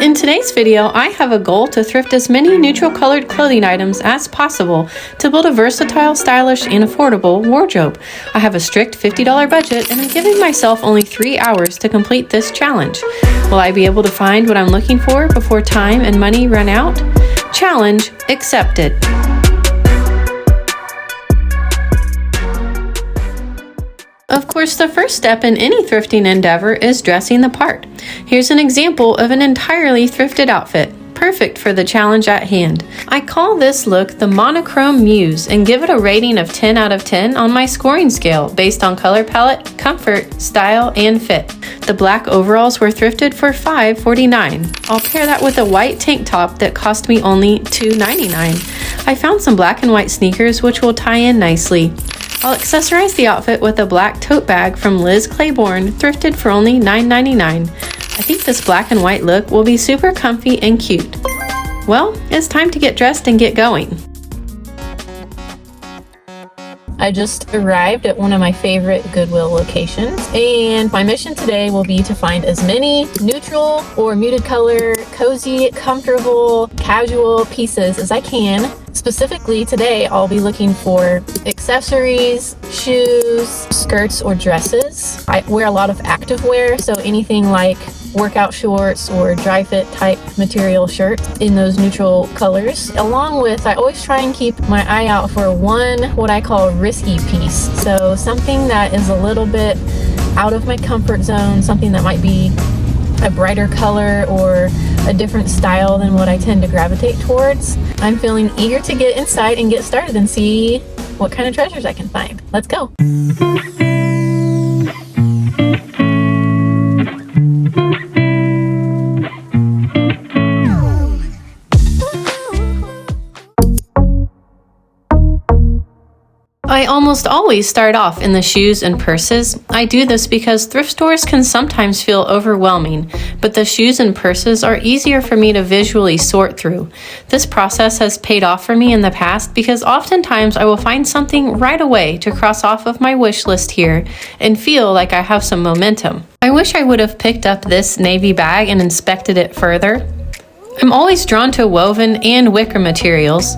In today's video, I have a goal to thrift as many neutral colored clothing items as possible to build a versatile, stylish, and affordable wardrobe. I have a strict $50 budget and I'm giving myself only 3 hours to complete this challenge. Will I be able to find what I'm looking for before time and money run out? Challenge accepted. Of course, the first step in any thrifting endeavor is dressing the part. Here's an example of an entirely thrifted outfit, perfect for the challenge at hand. I call this look the Monochrome Muse and give it a rating of 10 out of 10 on my scoring scale based on color palette, comfort, style, and fit. The black overalls were thrifted for $5.49. I'll pair that with a white tank top that cost me only $2.99. I found some black and white sneakers which will tie in nicely. I'll accessorize the outfit with a black tote bag from Liz Claiborne, thrifted for only $9.99. I think this black and white look will be super comfy and cute. Well, it's time to get dressed and get going. I just arrived at one of my favorite Goodwill locations, and my mission today will be to find as many neutral or muted color, cozy, comfortable, casual pieces as I can. Specifically today, I'll be looking for accessories, shoes, skirts, or dresses. I wear a lot of active wear, so anything like workout shorts or dry fit type material shirts in those neutral colors. Along with, I always try and keep my eye out for one, what I call risky piece. So something that is a little bit out of my comfort zone, something that might be a brighter color or a different style than what I tend to gravitate towards. I'm feeling eager to get inside and get started and see what kind of treasures I can find. Let's go. I almost always start off in the shoes and purses. I do this because thrift stores can sometimes feel overwhelming, but the shoes and purses are easier for me to visually sort through. This process has paid off for me in the past because oftentimes I will find something right away to cross off of my wish list here and feel like I have some momentum. I wish I would have picked up this navy bag and inspected it further. I'm always drawn to woven and wicker materials.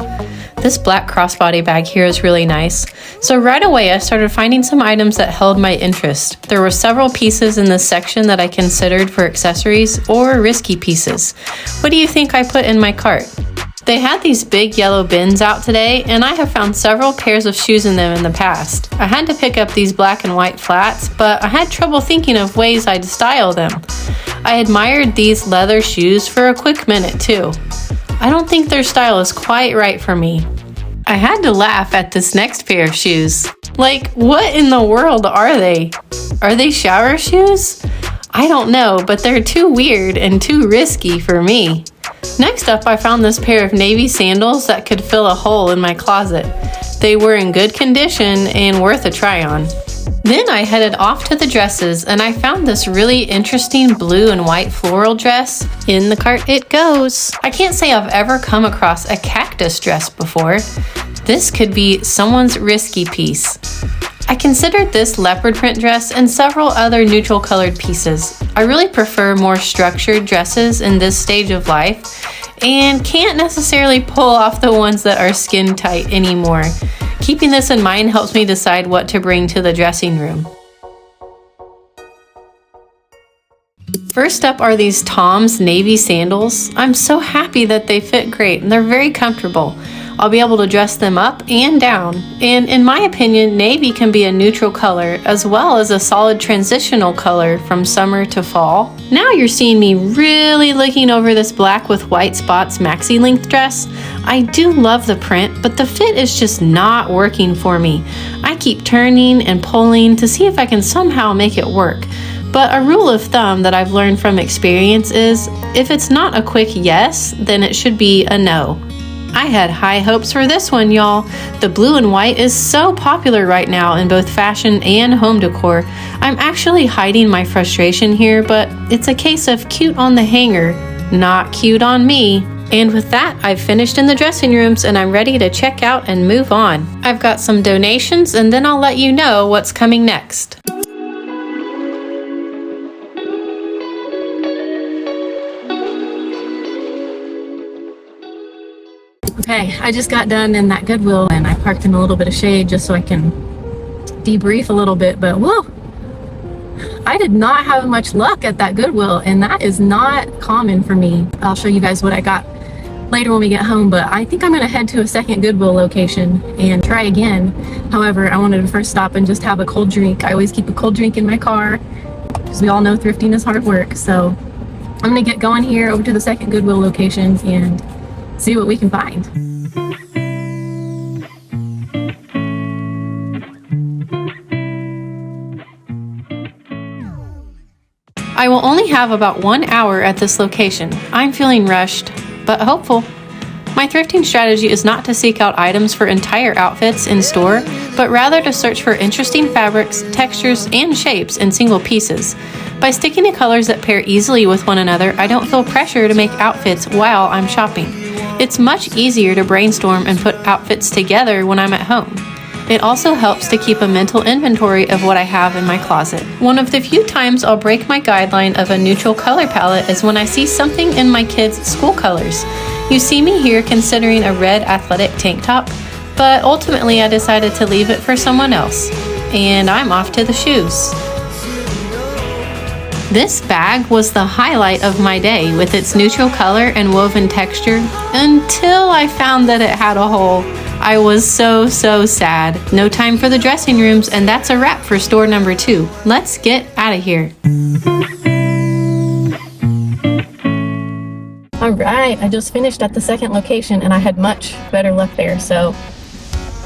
This black crossbody bag here is really nice. So right away I started finding some items that held my interest. There were several pieces in this section that I considered for accessories or risky pieces. What do you think I put in my cart? They had these big yellow bins out today, and I have found several pairs of shoes in them in the past. I had to pick up these black and white flats, but I had trouble thinking of ways I'd style them. I admired these leather shoes for a quick minute too. I don't think their style is quite right for me. I had to laugh at this next pair of shoes. Like, what in the world are they? Are they shower shoes? I don't know, but they're too weird and too risky for me. Next up, I found this pair of navy sandals that could fill a hole in my closet. They were in good condition and worth a try on. Then I headed off to the dresses and I found this really interesting blue and white floral dress. In the cart it goes. I can't say I've ever come across a cactus dress before. This could be someone's risky piece. I considered this leopard print dress and several other neutral colored pieces. I really prefer more structured dresses in this stage of life and can't necessarily pull off the ones that are skin tight anymore. Keeping this in mind helps me decide what to bring to the dressing room. First up are these Tom's navy sandals. I'm so happy that they fit great and they're very comfortable. I'll be able to dress them up and down. And in my opinion, navy can be a neutral color as well as a solid transitional color from summer to fall. Now you're seeing me really looking over this black with white spots maxi length dress. I do love the print, but the fit is just not working for me. I keep turning and pulling to see if I can somehow make it work. But a rule of thumb that I've learned from experience is if it's not a quick yes, then it should be a no. I had high hopes for this one, y'all. The blue and white is so popular right now in both fashion and home decor. I'm actually hiding my frustration here, but it's a case of cute on the hanger, not cute on me. And with that, I've finished in the dressing rooms and I'm ready to check out and move on. I've got some donations and then I'll let you know what's coming next. Okay, I just got done in that Goodwill and I parked in a little bit of shade just so I can debrief a little bit, but whoa, I did not have much luck at that Goodwill, and that is not common for me. I'll show you guys what I got later when we get home, but I think I'm gonna head to a second Goodwill location and try again. However, I wanted to first stop and just have a cold drink. I always keep a cold drink in my car because we all know thrifting is hard work. So I'm gonna get going here over to the second Goodwill location and see what we can find. I will only have about 1 hour at this location. I'm feeling rushed, but hopeful. My thrifting strategy is not to seek out items for entire outfits in store, but rather to search for interesting fabrics, textures, and shapes in single pieces. By sticking to colors that pair easily with one another, I don't feel pressure to make outfits while I'm shopping. It's much easier to brainstorm and put outfits together when I'm at home. It also helps to keep a mental inventory of what I have in my closet. One of the few times I'll break my guideline of a neutral color palette is when I see something in my kids' school colors. You see me here considering a red athletic tank top, but ultimately I decided to leave it for someone else. And I'm off to the shoes. This bag was the highlight of my day with its neutral color and woven texture until I found that it had a hole. I was so sad. No time for the dressing rooms, and that's a wrap for store number 2. Let's get out of here. All right, I just finished at the second location and I had much better luck there. So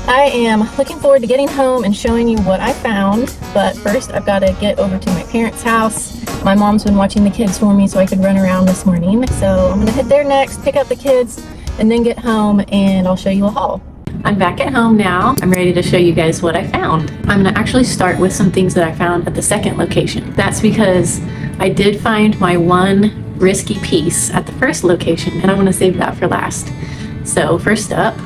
I am looking forward to getting home and showing you what I found. But first I've got to get over to my parents' house. My mom's been watching the kids for me so I could run around this morning. So I'm gonna head there next, pick up the kids, and then get home and I'll show you a haul. I'm back at home now. I'm ready to show you guys what I found. I'm gonna actually start with some things that I found at the second location. That's because I did find my one risky piece at the first location, and I'm gonna save that for last. So first up,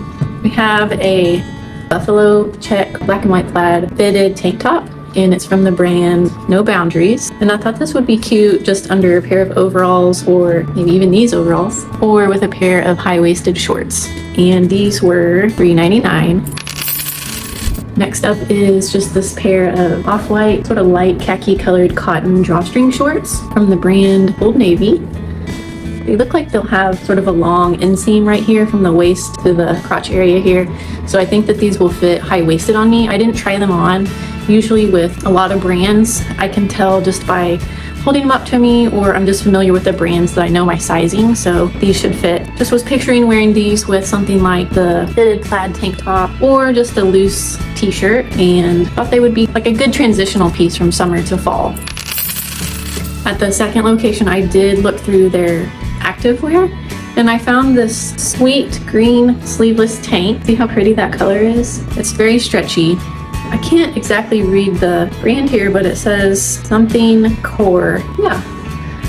we have a buffalo check black and white plaid fitted tank top, and it's from the brand No Boundaries. And I thought this would be cute just under a pair of overalls, or maybe even these overalls, or with a pair of high-waisted shorts. And these were $3.99. Next up is just this pair of off-white, sort of light khaki colored cotton drawstring shorts from the brand Old Navy. They look like they'll have sort of a long inseam right here from the waist to the crotch area here. So I think that these will fit high-waisted on me. I didn't try them on. Usually with a lot of brands, I can tell just by holding them up to me, or I'm just familiar with the brands that I know my sizing, so these should fit. Just was picturing wearing these with something like the fitted plaid tank top or just a loose t-shirt, and thought they would be like a good transitional piece from summer to fall. At the second location, I did look through their activewear, and I found this sweet green sleeveless tank. See how pretty that color is? It's very stretchy. I can't exactly read the brand here, but it says something core. Yeah,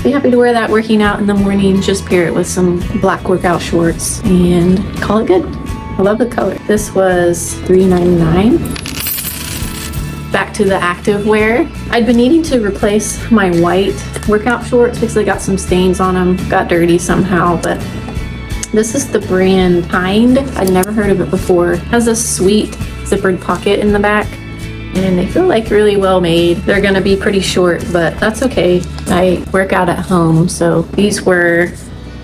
be happy to wear that working out in the morning. Just pair it with some black workout shorts and call it good. I love the color. This was $3.99. Back to the activewear. I'd been needing to replace my white workout shorts because they got some stains on them, got dirty somehow, but this is the brand Kind. I'd never heard of it before. It has a sweet zippered pocket in the back, and they feel like really well made. They're gonna be pretty short, but that's okay. I work out at home, so these were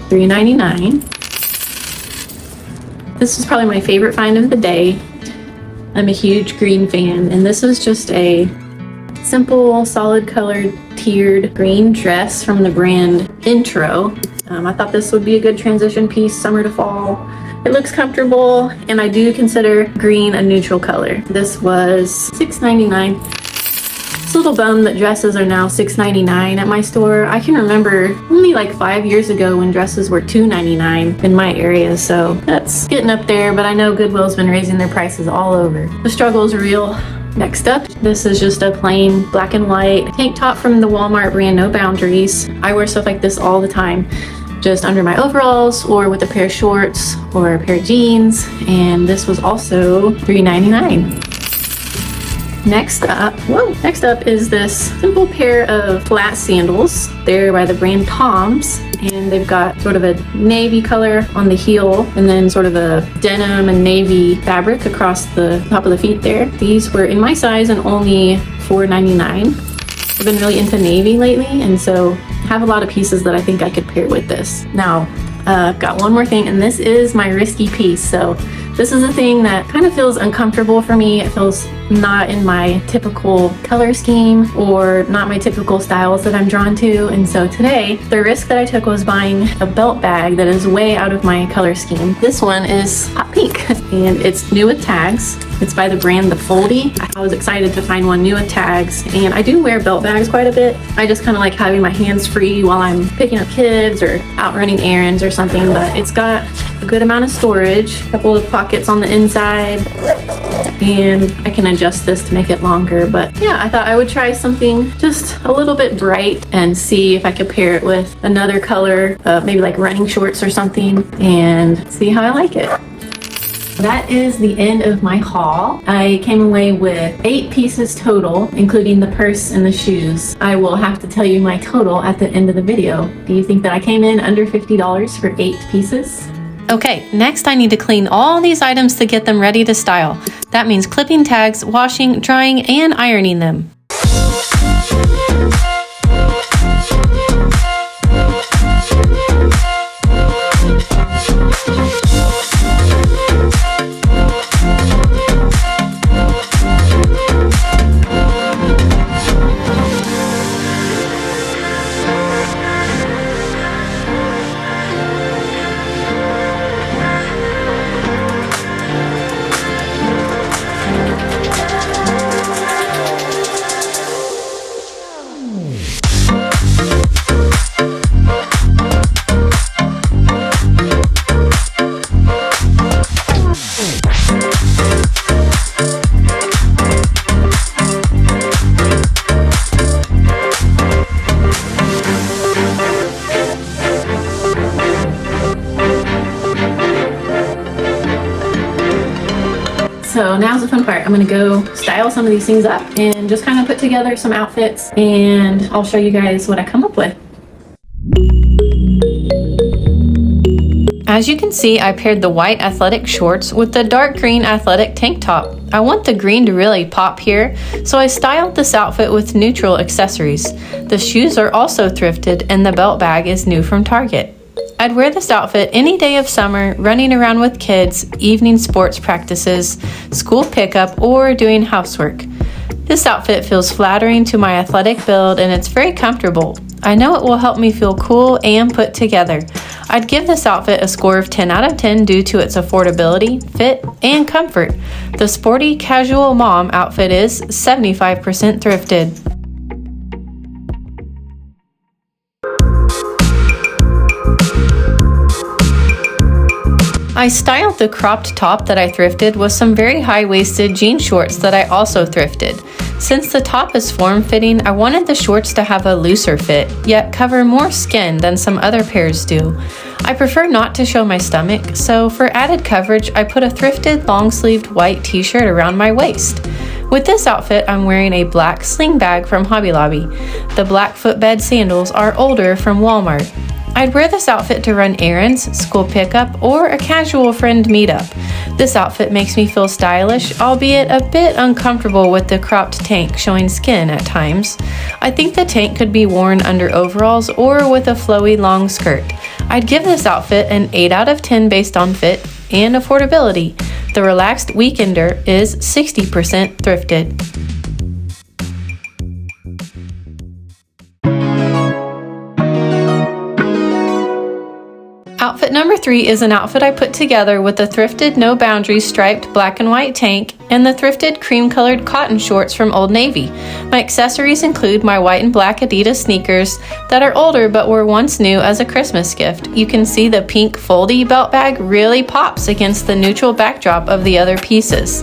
$3.99. This is probably my favorite find of the day. I'm a huge green fan, and this is just a simple, solid colored, tiered green dress from the brand Intro. I thought this would be a good transition piece, summer to fall. It looks comfortable, and I do consider green a neutral color. This was $6.99. It's a little bummed that dresses are now $6.99 at my store. I can remember only like 5 years ago when dresses were $2.99 in my area, so that's getting up there, but I know Goodwill's been raising their prices all over. The struggle is real. Next up, this is just a plain black and white tank top from the Walmart brand No Boundaries. I wear stuff like this all the time, just under my overalls or with a pair of shorts or a pair of jeans, and this was also $3.99. Next up is this simple pair of flat sandals. They're by the brand Tom's. and they've got sort of a navy color on the heel and then sort of a denim and navy fabric across the top of the feet there. These were in my size and only $4.99. I've been really into navy lately, and so have a lot of pieces that I think I could pair with this. Now, I've got one more thing, and this is my risky piece. So this is a thing that kind of feels uncomfortable for me. It feels not in my typical color scheme or not my typical styles that I'm drawn to. And so today, the risk that I took was buying a belt bag that is way out of my color scheme. This one is hot pink and it's new with tags. It's by the brand The Foldy. I was excited to find one new with tags, and I do wear belt bags quite a bit. I just kind of like having my hands free while I'm picking up kids or out running errands or something, but it's got a good amount of storage, a couple of pockets on the inside, and I can adjust this to make it longer. But yeah, I thought I would try something just a little bit bright and see if I could pair it with another color, maybe like running shorts or something, and see how I like it. That is the end of my haul. I came away with 8 pieces total, including the purse and the shoes. I will have to tell you my total at the end of the video. Do you think that I came in under $50 for 8 pieces? Okay, next I need to clean all these items to get them ready to style. That means clipping tags, washing, drying, and ironing them. So now's the fun part. I'm gonna go style some of these things up and just kind of put together some outfits, and I'll show you guys what I come up with. As you can see, I paired the white athletic shorts with the dark green athletic tank top. I want the green to really pop here, so I styled this outfit with neutral accessories. The shoes are also thrifted, and the belt bag is new from Target. I'd wear this outfit any day of summer, running around with kids, evening sports practices, school pickup, or doing housework. This outfit feels flattering to my athletic build, and it's very comfortable. I know it will help me feel cool and put together. I'd give this outfit a score of 10 out of 10 due to its affordability, fit, and comfort. The sporty casual mom outfit is 75% thrifted. I styled the cropped top that I thrifted with some very high-waisted jean shorts that I also thrifted. Since the top is form-fitting, I wanted the shorts to have a looser fit, yet cover more skin than some other pairs do. I prefer not to show my stomach, so for added coverage, I put a thrifted long-sleeved white t-shirt around my waist. With this outfit, I'm wearing a black sling bag from Hobby Lobby. The black footbed sandals are older from Walmart. I'd wear this outfit to run errands, school pickup, or a casual friend meetup. This outfit makes me feel stylish, albeit a bit uncomfortable with the cropped tank showing skin at times. I think the tank could be worn under overalls or with a flowy long skirt. I'd give this outfit an 8 out of 10 based on fit and affordability. The relaxed weekender is 60% thrifted. Outfit number 3 is an outfit I put together with the thrifted No Boundaries striped black and white tank and the thrifted cream-colored cotton shorts from Old Navy. My accessories include my white and black Adidas sneakers that are older but were once new as a Christmas gift. You can see the pink foldy belt bag really pops against the neutral backdrop of the other pieces.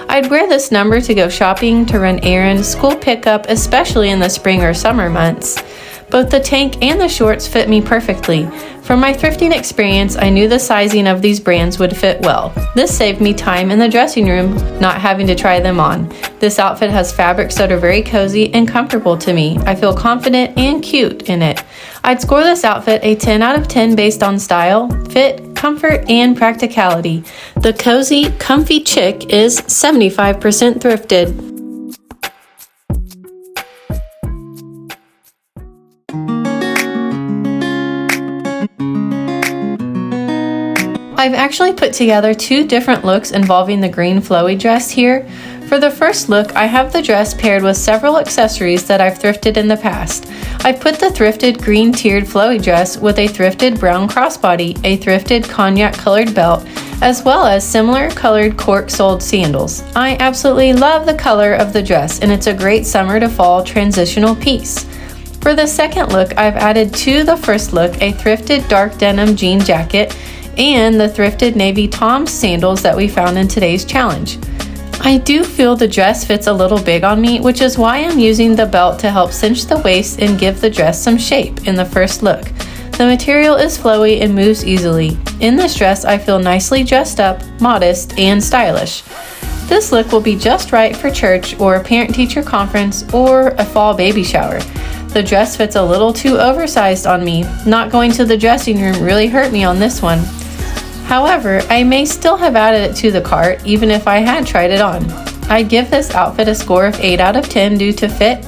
I'd wear this number to go shopping, to run errands, school pickup, especially in the spring or summer months. Both the tank and the shorts fit me perfectly. From my thrifting experience, I knew the sizing of these brands would fit well. This saved me time in the dressing room, not having to try them on. This outfit has fabrics that are very cozy and comfortable to me. I feel confident and cute in it. I'd score this outfit a 10 out of 10 based on style, fit, comfort, and practicality. The cozy, comfy chick is 75% thrifted. I've actually put together two different looks involving the green flowy dress here. For the first look, I have the dress paired with several accessories that I've thrifted in the past. I put the thrifted green tiered flowy dress with a thrifted brown crossbody, a thrifted cognac colored belt, as well as similar colored cork-soled sandals. I absolutely love the color of the dress, and it's a great summer to fall transitional piece. For the second look, I've added to the first look a thrifted dark denim jean jacket and the thrifted navy Tom's sandals that we found in today's challenge. I do feel the dress fits a little big on me, which is why I'm using the belt to help cinch the waist and give the dress some shape in the first look. The material is flowy and moves easily. In this dress, I feel nicely dressed up, modest, and stylish. This look will be just right for church or a parent-teacher conference or a fall baby shower. The dress fits a little too oversized on me. Not going to the dressing room really hurt me on this one. However, I may still have added it to the cart even if I had tried it on. I'd give this outfit a score of 8 out of 10 due to fit,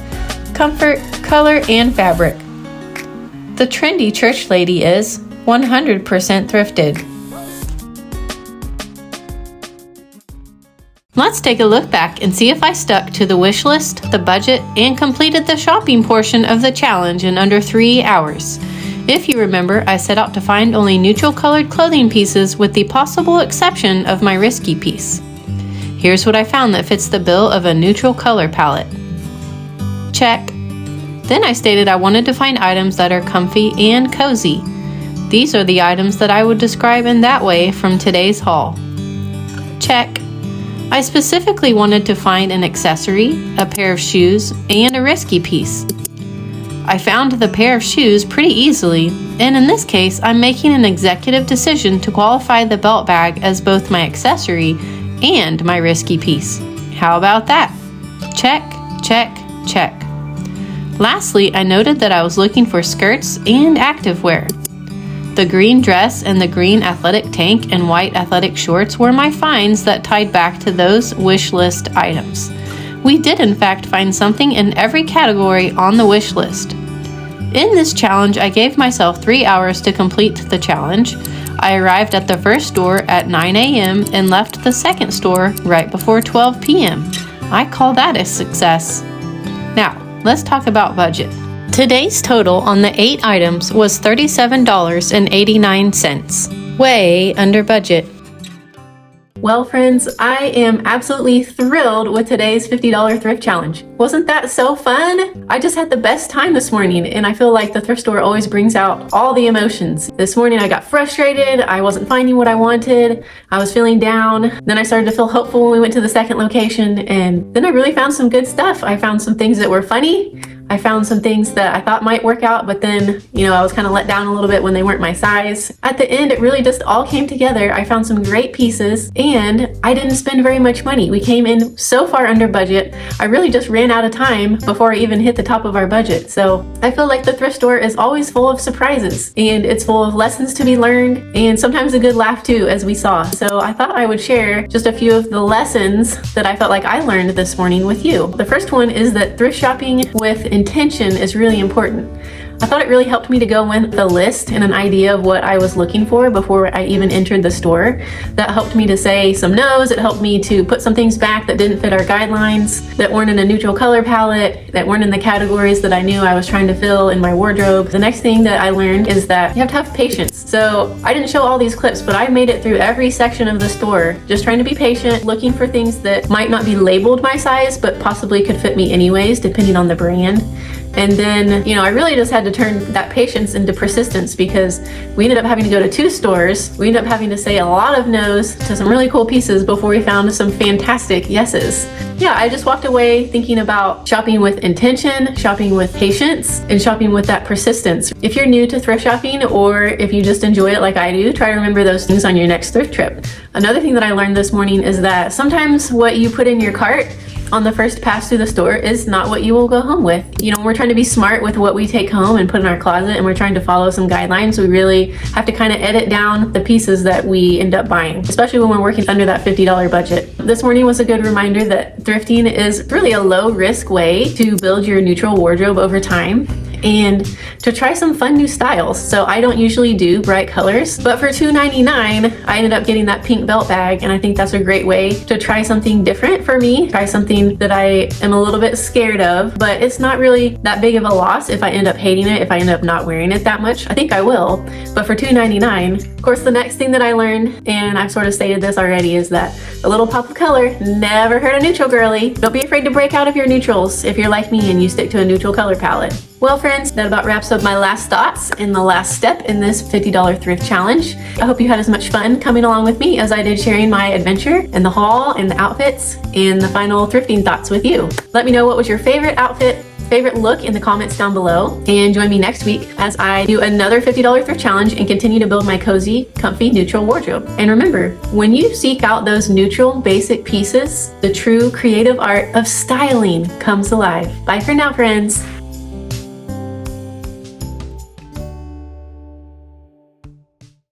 comfort, color, and fabric. The trendy church lady is 100% thrifted. Let's take a look back and see if I stuck to the wish list, the budget, and completed the shopping portion of the challenge in under 3 hours. If you remember, I set out to find only neutral colored clothing pieces with the possible exception of my risky piece. Here's what I found that fits the bill of a neutral color palette. Check. Then I stated I wanted to find items that are comfy and cozy. These are the items that I would describe in that way from today's haul. Check. I specifically wanted to find an accessory, a pair of shoes, and a risky piece. I found the pair of shoes pretty easily, and in this case, I'm making an executive decision to qualify the belt bag as both my accessory and my risky piece. How about that? Check, check, check. Lastly, I noted that I was looking for skirts and activewear. The green dress and the green athletic tank and white athletic shorts were my finds that tied back to those wish list items. We did in fact find something in every category on the wish list. In this challenge, I gave myself 3 hours to complete the challenge. I arrived at the first store at 9 a.m. and left the second store right before 12 p.m. I call that a success. Now, let's talk about budget. Today's total on the 8 items was $37.89. Way under budget. Well, friends, I am absolutely thrilled with today's $50 thrift challenge. Wasn't that so fun? I just had the best time this morning, and I feel like the thrift store always brings out all the emotions. This morning I got frustrated, I wasn't finding what I wanted, I was feeling down. Then I started to feel hopeful when we went to the second location, and then I really found some good stuff. I found some things that were funny. I found some things that I thought might work out, but then, I was kind of let down a little bit when they weren't my size. At the end, it really just all came together. I found some great pieces, and I didn't spend very much money. We came in so far under budget. I really just ran out of time before I even hit the top of our budget. So I feel like the thrift store is always full of surprises, and it's full of lessons to be learned, and sometimes a good laugh too, as we saw. So I thought I would share just a few of the lessons that I felt like I learned this morning with you. The first one is that thrift shopping with intention is really important. I thought it really helped me to go with the list and an idea of what I was looking for before I even entered the store. That helped me to say some no's. It helped me to put some things back that didn't fit our guidelines, that weren't in a neutral color palette, that weren't in the categories that I knew I was trying to fill in my wardrobe. The next thing that I learned is that you have to have patience. So I didn't show all these clips, but I made it through every section of the store, just trying to be patient, looking for things that might not be labeled my size, but possibly could fit me anyways, depending on the brand. And then, I really just had to turn that patience into persistence, because we ended up having to go to 2 stores. We ended up having to say a lot of no's to some really cool pieces before we found some fantastic yeses. Yeah, I just walked away thinking about shopping with intention, shopping with patience, and shopping with that persistence. If you're new to thrift shopping, or if you just enjoy it like I do, try to remember those things on your next thrift trip. Another thing that I learned this morning is that sometimes what you put in your cart on the first pass through the store is not what you will go home with. When we're trying to be smart with what we take home and put in our closet, and we're trying to follow some guidelines, we really have to kind of edit down the pieces that we end up buying, especially when we're working under that $50 budget. This morning was a good reminder that thrifting is really a low risk way to build your neutral wardrobe over time, and to try some fun new styles. So I don't usually do bright colors, but for $2.99, I ended up getting that pink belt bag, and I think that's a great way to try something different for me, try something that I am a little bit scared of, but it's not really that big of a loss if I end up hating it, if I end up not wearing it that much. I think I will, but for $2.99. Of course, the next thing that I learned, and I've sort of stated this already, is that a little pop of color never hurt a neutral girly. Don't be afraid to break out of your neutrals if you're like me and you stick to a neutral color palette. Well, friends, that about wraps up my last thoughts and the last step in this $50 thrift challenge. I hope you had as much fun coming along with me as I did sharing my adventure and the haul and the outfits and the final thrifting thoughts with you. Let me know what was your favorite outfit, favorite look in the comments down below, and join me next week as I do another $50 thrift challenge and continue to build my cozy, comfy, neutral wardrobe. And remember, when you seek out those neutral, basic pieces, the true creative art of styling comes alive. Bye for now, friends.